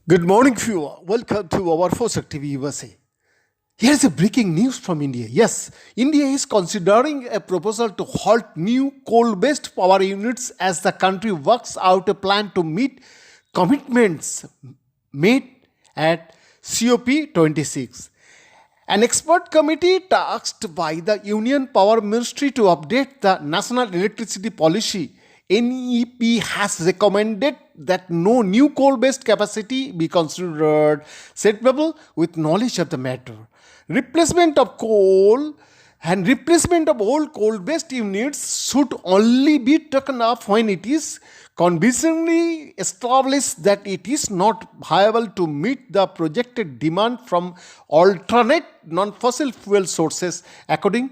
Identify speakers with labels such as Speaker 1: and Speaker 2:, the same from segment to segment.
Speaker 1: Good morning, viewer. Welcome to our Fosak TV USA. Here's a breaking news from India. Yes, India is considering a proposal to halt new coal-based power units as the country works out a plan to meet commitments made at COP26. An expert committee tasked by the Union Power Ministry to update the National Electricity Policy NEP has recommended that no new coal based capacity be considered suitable with knowledge of the matter. Replacement of coal and replacement of old coal based units should only be taken up when it is convincingly established that it is not viable to meet the projected demand from alternate non fossil fuel sources, according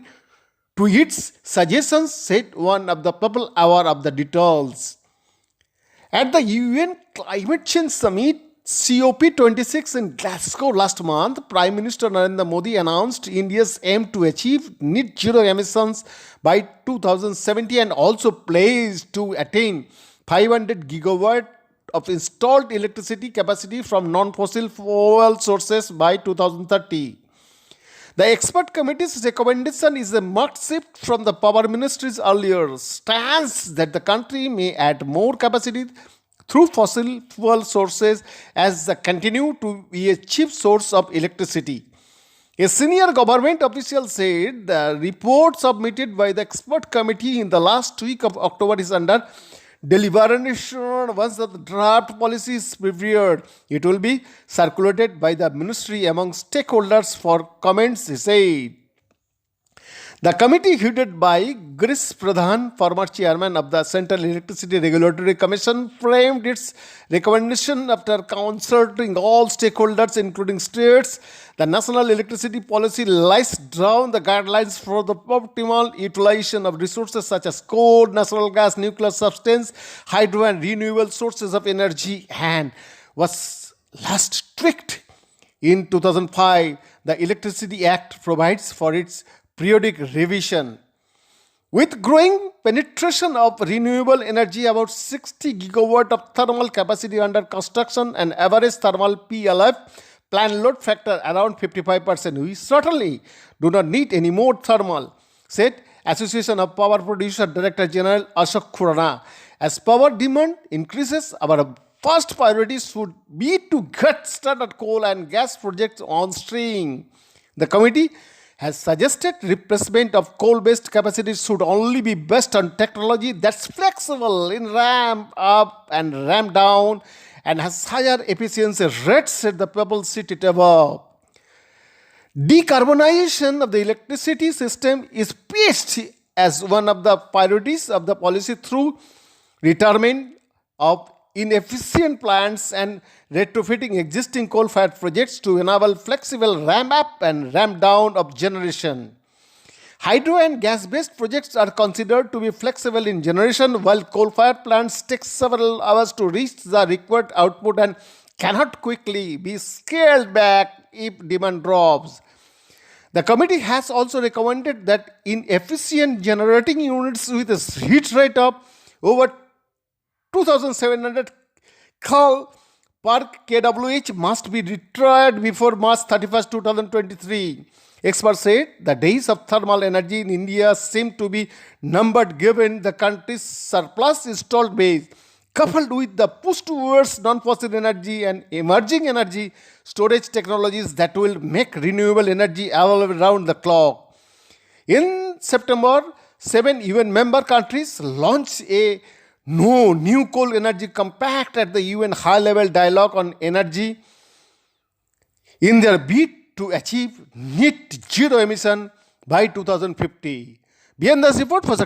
Speaker 1: to its suggestions, said one of the people aware of the details. At the UN Climate Change Summit COP26 in Glasgow last month, Prime Minister Narendra Modi announced India's aim to achieve net zero emissions by 2070 and also pledged to attain 500 gigawatt of installed electricity capacity from non-fossil fuel sources by 2030. The expert committee's recommendation is a marked shift from the Power Ministry's earlier stance that the country may add more capacity through fossil fuel sources as they continue to be a cheap source of electricity. A senior government official said the report submitted by the expert committee in the last week of October is under deliberation. Once the draft policy is prepared, it will be circulated by the ministry among stakeholders for comments, he said. The committee, headed by Girish Pradhan, former chairman of the Central Electricity Regulatory Commission, framed its recommendation after consulting all stakeholders, including states. The National Electricity Policy lays down the guidelines for the optimal utilization of resources such as coal, natural gas, nuclear substance, hydro, and renewable sources of energy, and was last tweaked in 2005. The Electricity Act provides for its periodic revision. With growing penetration of renewable energy, about 60 gigawatt of thermal capacity under construction and average thermal PLF plan load factor around 55%, we certainly do not need any more thermal, said Association of Power Producer Director General Ashok Khurana. As power demand increases, our first priority should be to get started coal and gas projects on stream. The committee has suggested replacement of coal-based capacity should only be based on technology that's flexible in ramp up and ramp down and has higher efficiency rates, said the people seated above. Decarbonization of the electricity system is pitched as one of the priorities of the policy through retirement of inefficient plants and retrofitting existing coal-fired projects to enable flexible ramp-up and ramp-down of generation. Hydro and gas-based projects are considered to be flexible in generation, while coal-fired plants take several hours to reach the required output and cannot quickly be scaled back if demand drops. The committee has also recommended that inefficient generating units with a heat rate of over 2,700 Cal per kWh must be retired before March 31st, 2023. Experts said the days of thermal energy in India seem to be numbered given the country's surplus installed base, coupled with the push towards non-fossil energy and emerging energy storage technologies that will make renewable energy available around the clock. In September, 7 UN member countries launched a No New Coal Energy Compact at the UN High Level Dialogue on Energy in their bid to achieve net zero emission by 2050. Beyond this report for